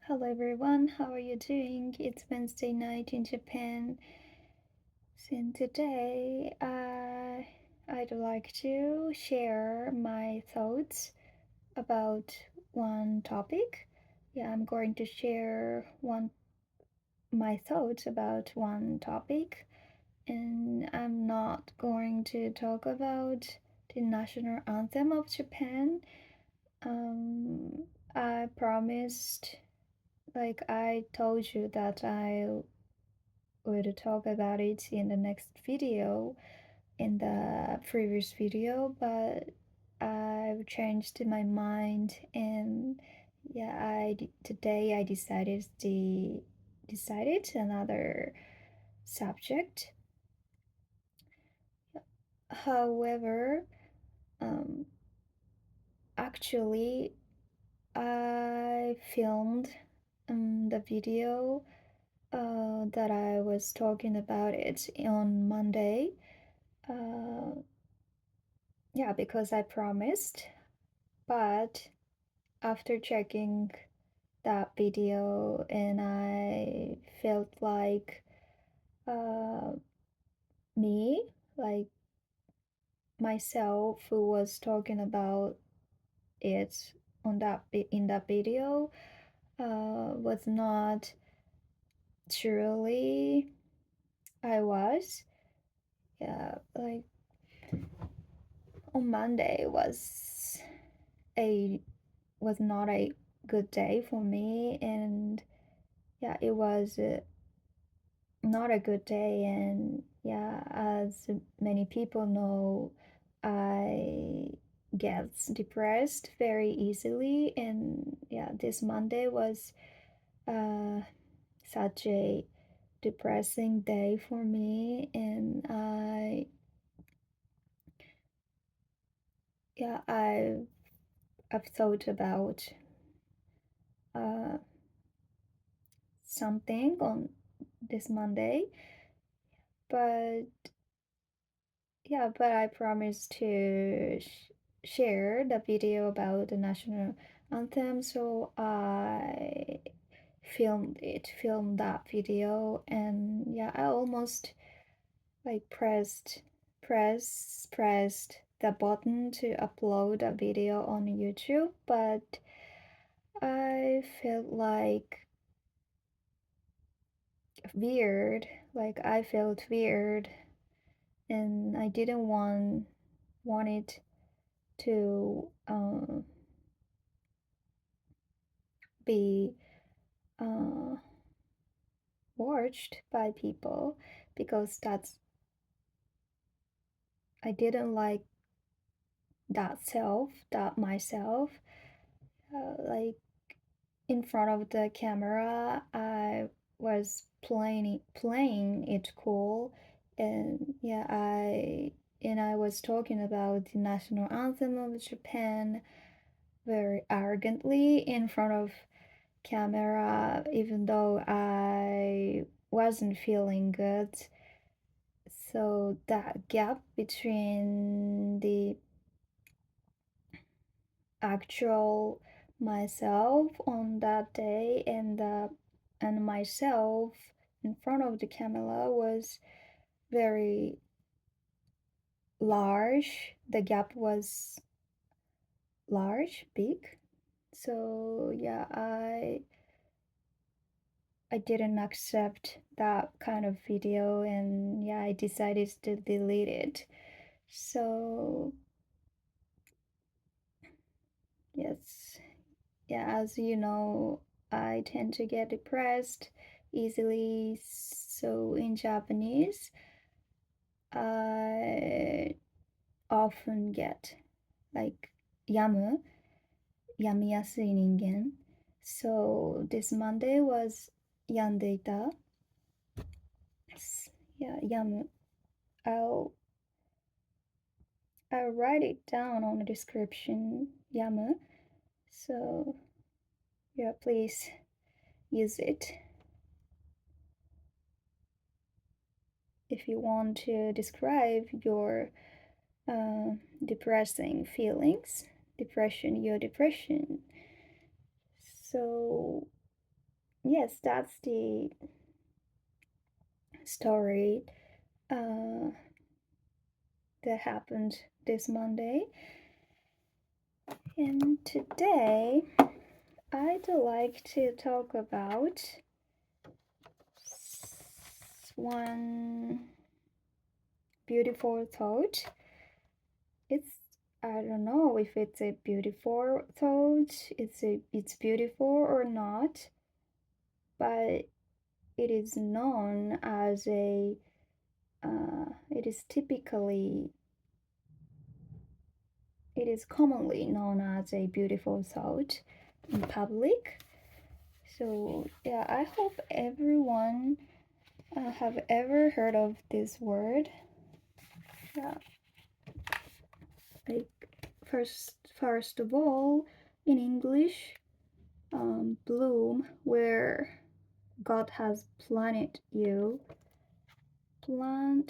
Hello everyone, how are you doing? It's Wednesday night in Japan. And today I'd like to share my thoughts about one topic. I'm going to share one my thoughts about one topic, and I'm not going to talk about the national anthem of Japan. Um, I promised, like I told you, that I would talk about it in the next video, in the previous video, but I've changed my mind, and today I decided another subject. However, um, actually, I filmed the video that I was talking about it on Monday. Because I promised, but after checking that video, and I felt like uh, me, like myself, who was talking about it in that video, was not truly I was. Like on Monday a was not a good day for me, and it was not a good day. And as many people know, I get depressed very easily, and this Monday was uh, such a depressing day for me, and I I've thought about uh, something on this Monday, but but I promised to share the video about the national anthem, so I filmed that video, and I almost like pressed the button to upload a video on YouTube, but I felt like weird, I felt weird, and I didn't want it to be uh, watched by people, because I didn't like that myself, like in front of the camera. I was playing it cool, and I was talking about the national anthem of Japan very arrogantly in front of camera, even though I wasn't feeling good. So that gap between the actual myself on that day and myself in front of the camera was very large. The gap was big. So I didn't accept that kind of video, and I decided to delete it. So yes, as you know, I tend to get depressed easily. So in Japanese, I often get like yamiyasui ningen. So this Monday was yandeita. Yamu. I'll I'll write it down on the description. Yamu. So please use it if you want to describe your depressing feelings, your depression. So yes, that's the story that happened this Monday. And today, I'd like to talk about one beautiful thought. I don't know if it's a beautiful thought, it's beautiful or not, but it is known as it is commonly known as a beautiful thought in public. So yeah, I hope everyone have ever heard of this word. Yeah. Like first of all, in English, bloom where God has planted you. Bloom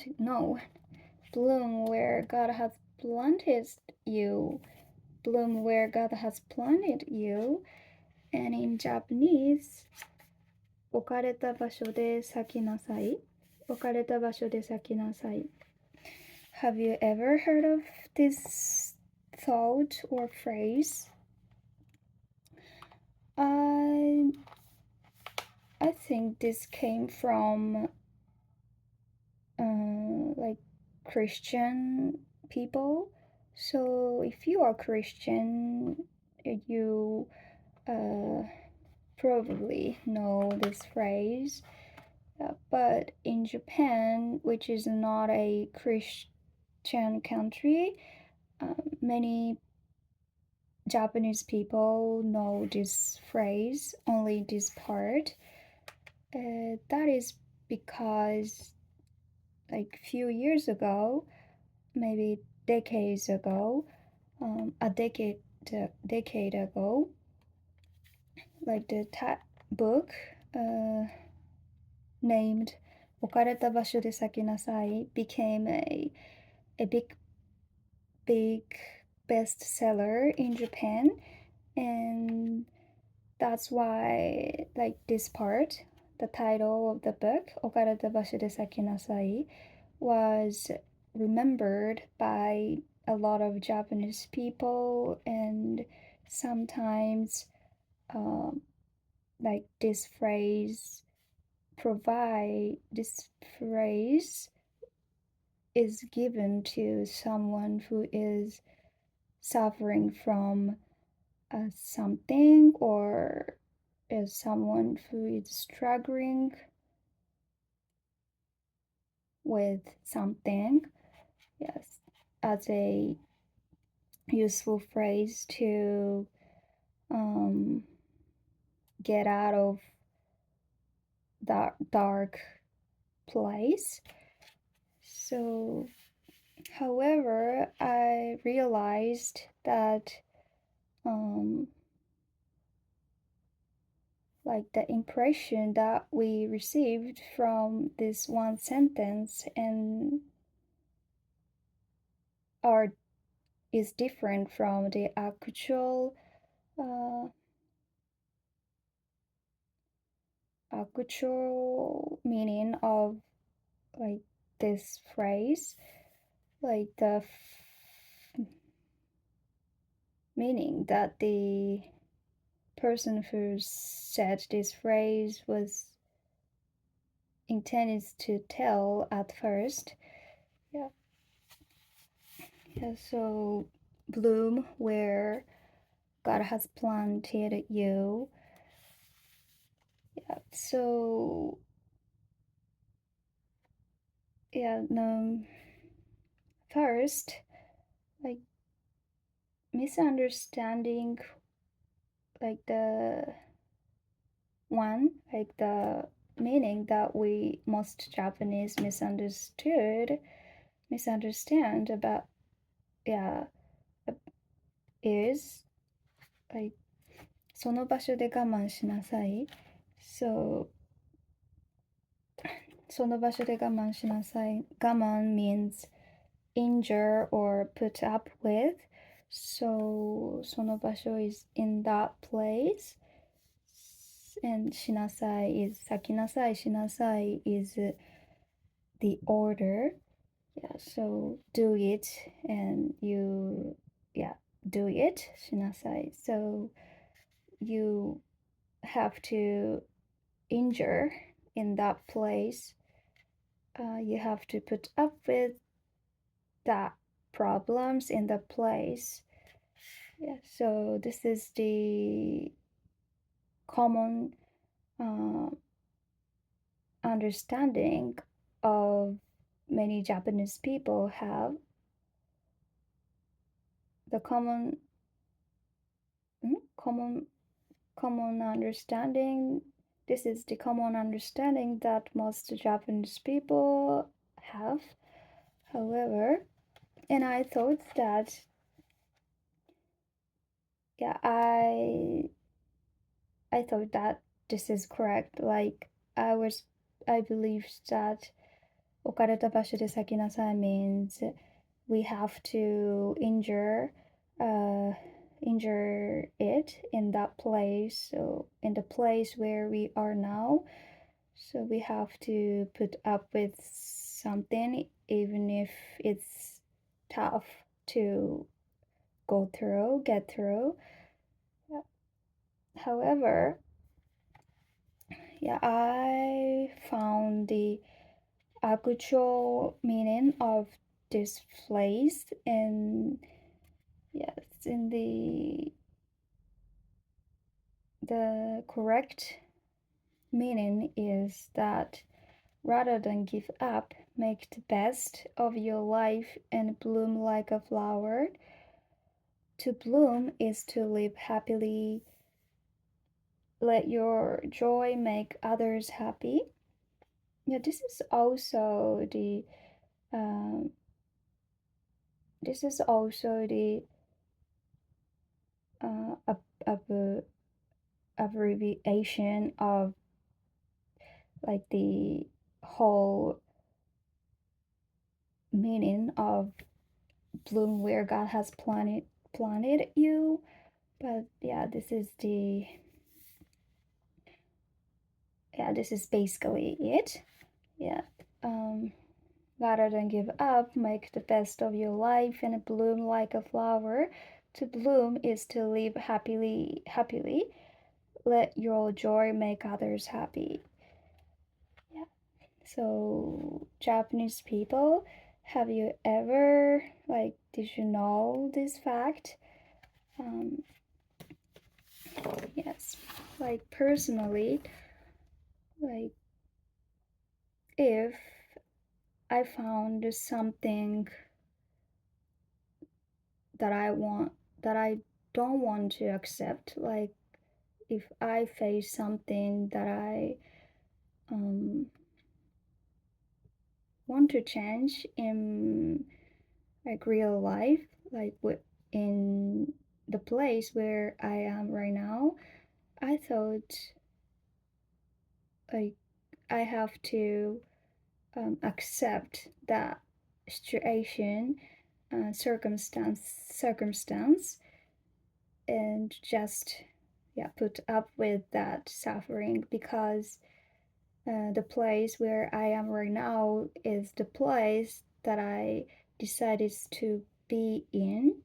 where God has planted you. Bloom where God has planted you. And in Japanese, 置かれた場所で咲きなさい。置かれた場所で咲きなさい。Have you ever heard of this thought or phrase? I think this came from like Christian people. So if you are Christian, you probably know this phrase. But in Japan, which is not a Christian country, many Japanese people know this phrase, only this part. That is because like few years ago, maybe decades ago, a decade ago, like the book named 置かれた場所で咲きなさい became a big bestseller in Japan, and that's why like this part, the title of the book 置かれた場所で咲きなさい was remembered by a lot of Japanese people, and sometimes like this phrase is given to someone who is suffering from something, or is someone who is struggling with something. Yes, as a useful phrase to get out of that dark place. So, however, I realized that like the impression that we received from this one sentence and is different from the actual meaning of like this phrase, like the meaning that the person who said this phrase was intended to tell at first. Yeah. So bloom where God has planted you. Yeah. So yeah, first, like misunderstanding, like the meaning that most Japanese misunderstand about, yeah, is like その場所で我慢しなさい. So その場所で我慢しなさい. 我慢 means injure or put up with. So その場所 is in that place. and しなさい is 咲きなさい, しなさい is the order. Yeah, so do it and you, yeah, do it, しなさい. So you have to injure in that place. You have to put up with that problems in the place. Yeah, so this is the common understanding of many Japanese people have. The common understanding. This is the common understanding that most Japanese people have. However, and I thought that, yeah, I thought that this is correct. Like I believed that 置かれた場所で咲きなさい means we have to injure it in that place. So in the place where we are now, so we have to put up with something even if it's tough to get through. However, yeah, I found the actual meaning of this phrase in, yes, in the correct meaning is that rather than give up, make the best of your life and bloom like a flower. To bloom is to live happily. Let your joy make others happy. Yeah, this is also the um, this is also the abbreviation of like the whole meaning of bloom where God has planted you. But yeah, this is basically it. Yeah. Rather than give up, make the best of your life and bloom like a flower. To bloom is to live happily. Let your joy make others happy. Yeah. So, Japanese people, have you ever, like, did you know this fact? Yes. Like, personally, like, if I found something that I don't want to accept, like, if I face something that I want to change in like real life, like in the place where I am right now, I thought like I have to accept that situation, circumstance, and just put up with that suffering because the place where I am right now is the place that I decided to be in.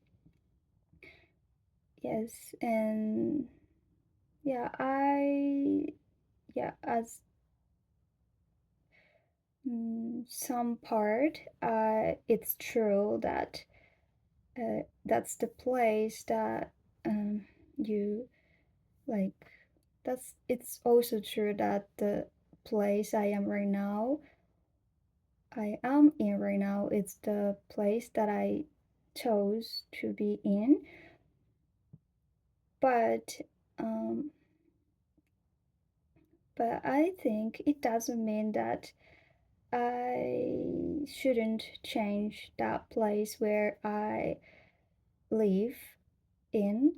Yes, and yeah, as some part, it's true that that's the place that you like. It's also true that the place I am right now, it's the place that I chose to be in. But um, but I think it doesn't mean that I shouldn't change that place where I live in,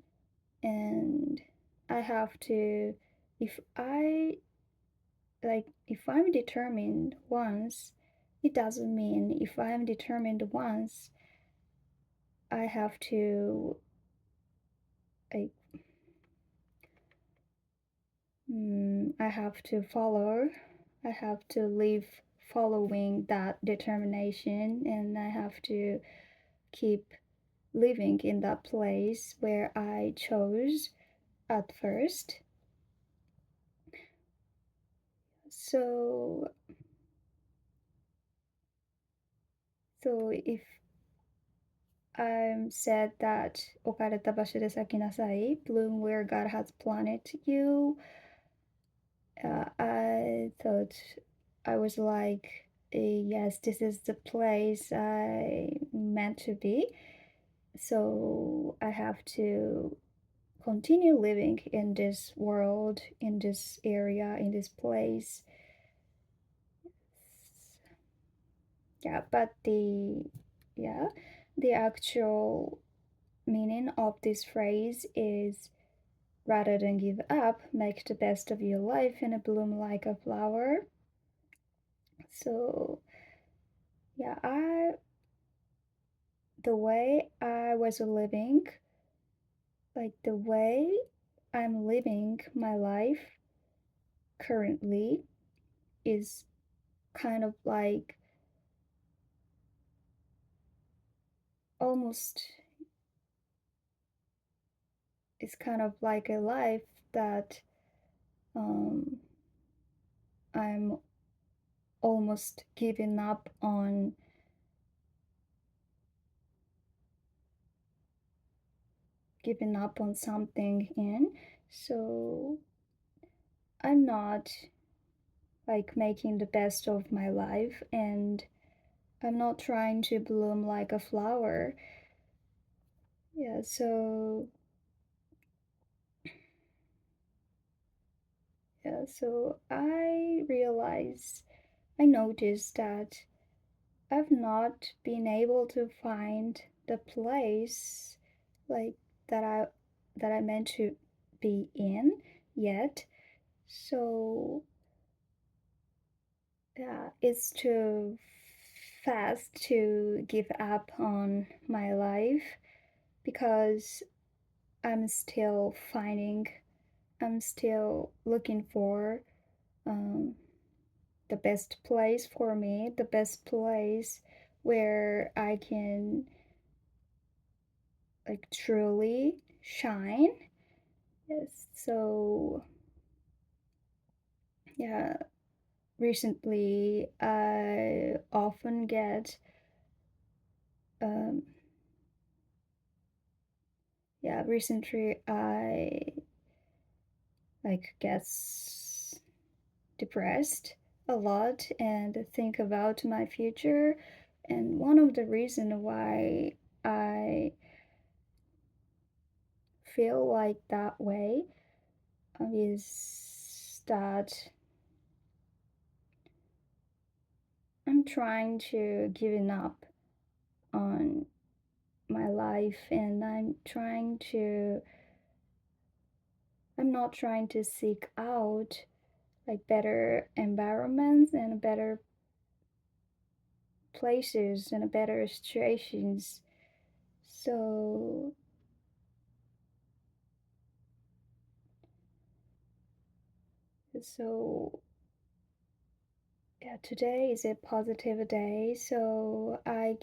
and I have to, if I if I'm determined once, it doesn't mean if I'm determined once, I have to like I have to follow. I have to live following that determination, and I have to keep living in that place where I chose at first. So, if I'm said that 置かれた場所で咲きなさい, bloom where God has planted you, I thought I was like, yes, this is the place I meant to be. So I have to continue living in this world, in this area, in this place. Yeah, but the actual meaning of this phrase is rather than give up, make the best of your life and bloom like a flower. So yeah, the way I was living, like the way I'm living my life currently is kind of like almost it's kind of like a life that um, I'm almost giving up on something in. So I'm not like making the best of my life, and I'm not trying to bloom like a flower. Yeah, so I noticed that I've not been able to find the place like that I meant to be in yet. So yeah, it's too fast to give up on my life because I'm still finding, I'm still looking for um, the best place for me, the best place where I can like truly shine. Yes, so yeah, recently I often get um yeah, recently I like gets depressed a lot and think about my future, and one of the reason why I feel like that way is that I'm trying to giving up on my life, and I'm not trying to seek out like better environments and better places and better situations. So so yeah, today is a positive day, so I've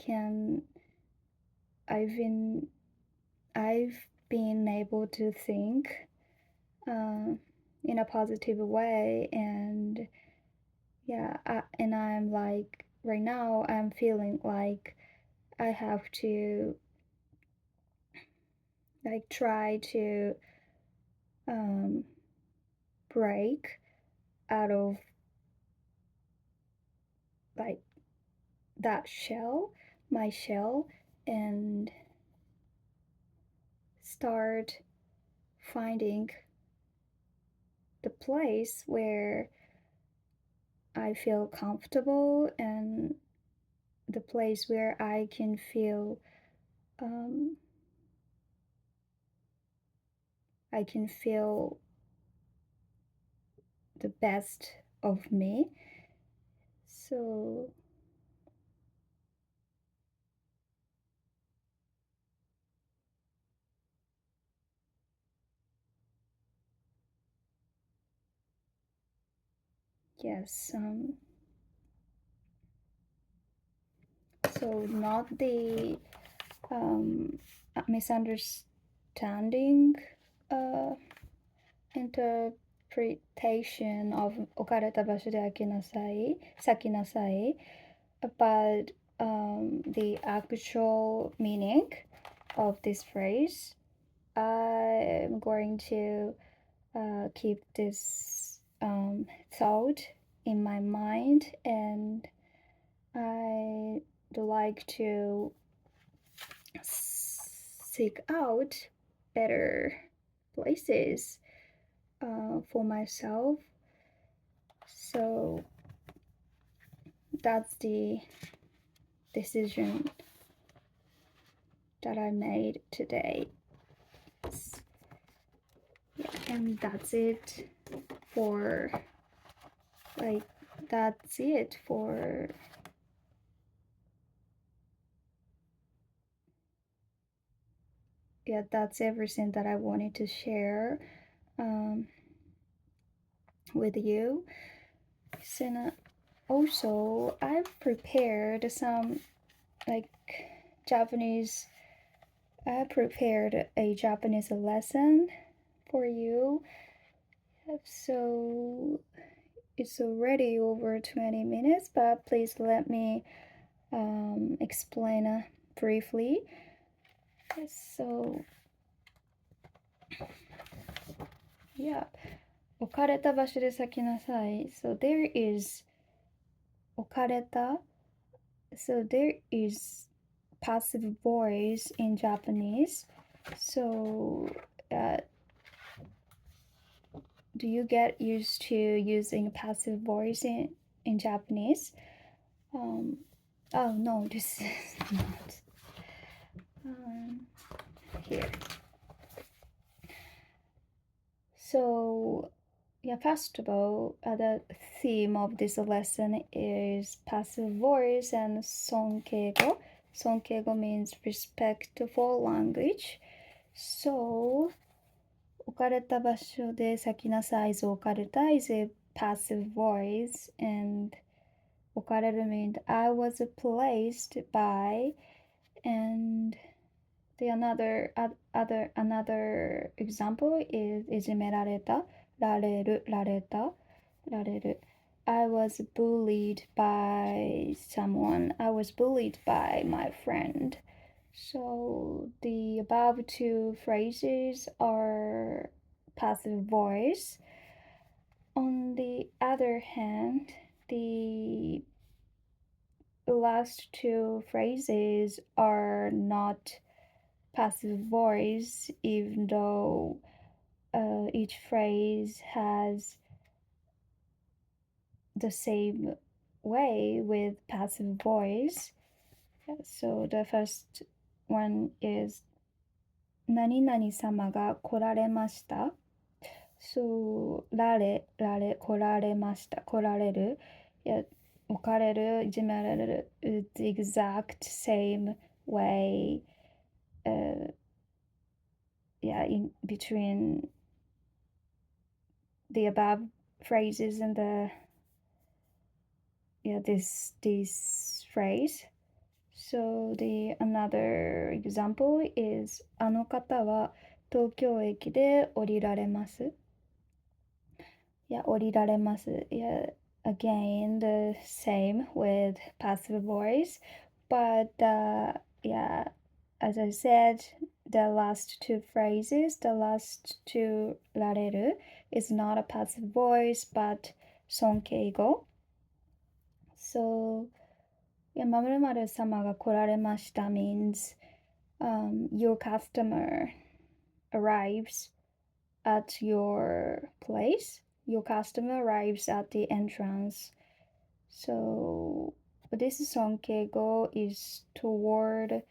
been I've been able to think uh, in a positive way, and yeah, and I'm like right now I'm feeling like I have to like try to um, break out of like that shell, my shell, and start finding the place where I feel comfortable and the place where I can feel um, I can feel the best of me. So yes, so not the misunderstanding uh, interpretation of 置かれた場所で咲きなさい, but the actual meaning of this phrase. I'm going to keep this thought in my mind, and I'd like to seek out better places for myself. So that's the decision that I made today. Yeah, and that's it for that's everything that I wanted to share with you. So also I've prepared some like Japanese. I prepared a Japanese lesson for you. So it's already over 20 minutes, but please let me explain briefly. So yeah, 置かれた場所で咲きなさい. So there is 置かれた. So there is passive voice in Japanese. So do you get used to using passive voice in Japanese? Oh no, this is not. Here. So yeah, first of all, the theme of this lesson is passive voice and Sonkeigo. Sonkeigo means respectful language. So 置かれた場所で咲きなさい is 置かれた is a passive voice, and 置かれる means I was placed by, and the another example is いじめられた られる I was bullied by someone. I was bullied by my friend. So the above two phrases are passive voice. On the other hand, the last two phrases are not passive voice, even though each phrase has the same way with passive voice. So the first one is 何々様が来られました。So 来られました。来られる。置かれる、いじめられる。It's the exact same way. In between the above phrases and this phrase. So the another example is あの方は東京駅で降りられます。降りられます。Again the same with passive voice, but as I said, the last two phrases, the last two られる is not a passive voice but Sonkeigo. So 〇〇様が来られました means your customer arrives at your place. Your customer arrives at the entrance. So this Sonkeigo is toward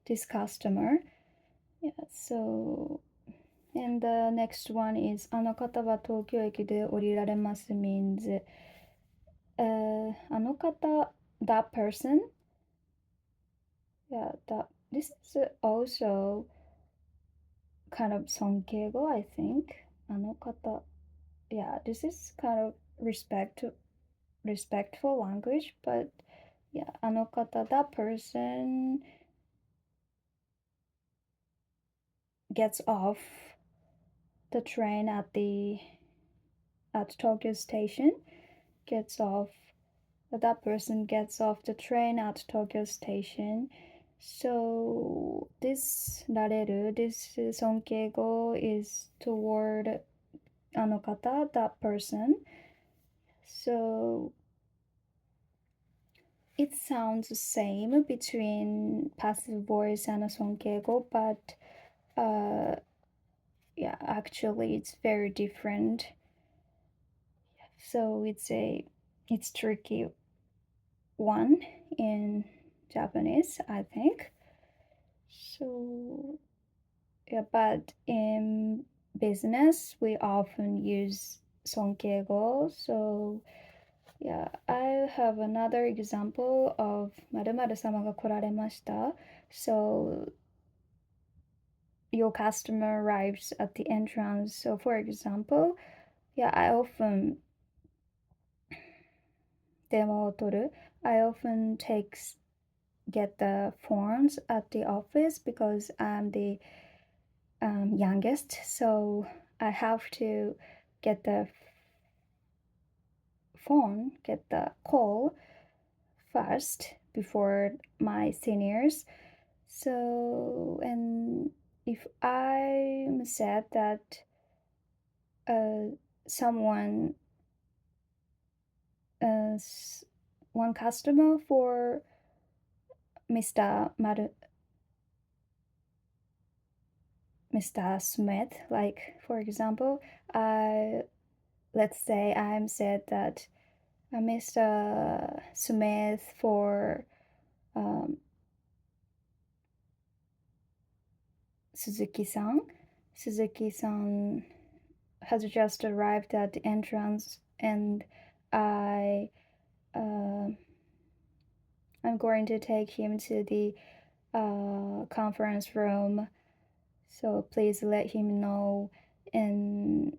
this customer. So and the next one is あの方は東京駅で降りられます means あの方 that person. This is also kind of Sonkeigo, I think. あの方. This is kind of respect respectful language, but yeah, Anokata, that person gets off the train at Tokyo station, gets off that person gets off the train at Tokyo station. So this rareru, this sonkeigo is toward anokata, that person. So it sounds the same between passive voice and a sonkeigo, but yeah, actually it's very different. So it's tricky one in Japanese, I think. So yeah, but in business we often use sonkeigo. So yeah, I have another example of 〇〇様が来られました. So your customer arrives at the entrance. So for example, yeah, I often 電話を取る. I often get the phones at the office because I'm the youngest, so I have to get the get the call first before my seniors. So, and if I'm sad that someone, one customer for Mr. Mr. Smith, like for example, let's say I'm said that Mr. Smith for Suzuki-san. Suzuki-san has just arrived at the entrance, and I'm going to take him to the conference room. So please let him know. And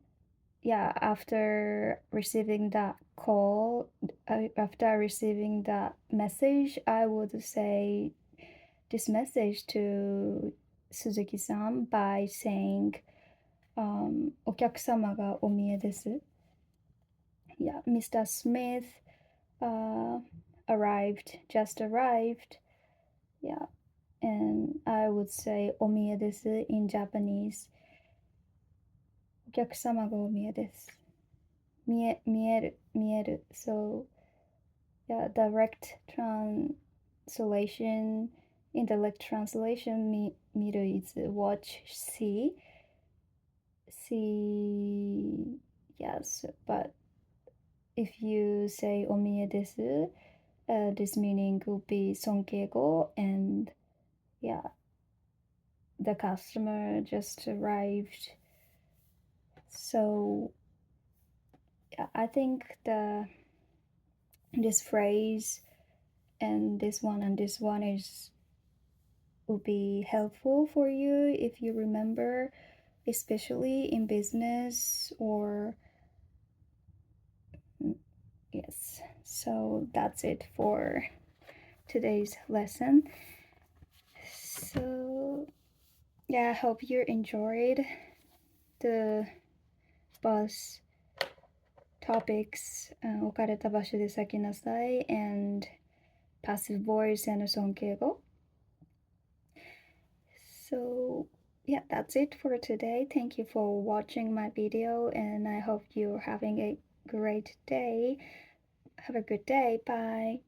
yeah, after receiving that message, I would say this message to Suzuki-san by saying, お客様がお見えです. Yeah, Mr. Smith just arrived. Yeah, and I would say お見えです in Japanese. お客様がお見えです。見える. So, yeah, indirect translation 見る is watch, see. Yes, but if you say お見えです, this meaning will be sonkeigo, and yeah, the customer just arrived. So yeah, I think this phrase and this one will be helpful for you if you remember, especially in business or yes. So that's it for today's lesson. So yeah, I hope you enjoyed the both topics, 置かれた場所で咲きなさい and passive voice and sonkeigo. So yeah, that's it for today. Thank you for watching my video, and I hope you're having a great day. Have a good day. Bye.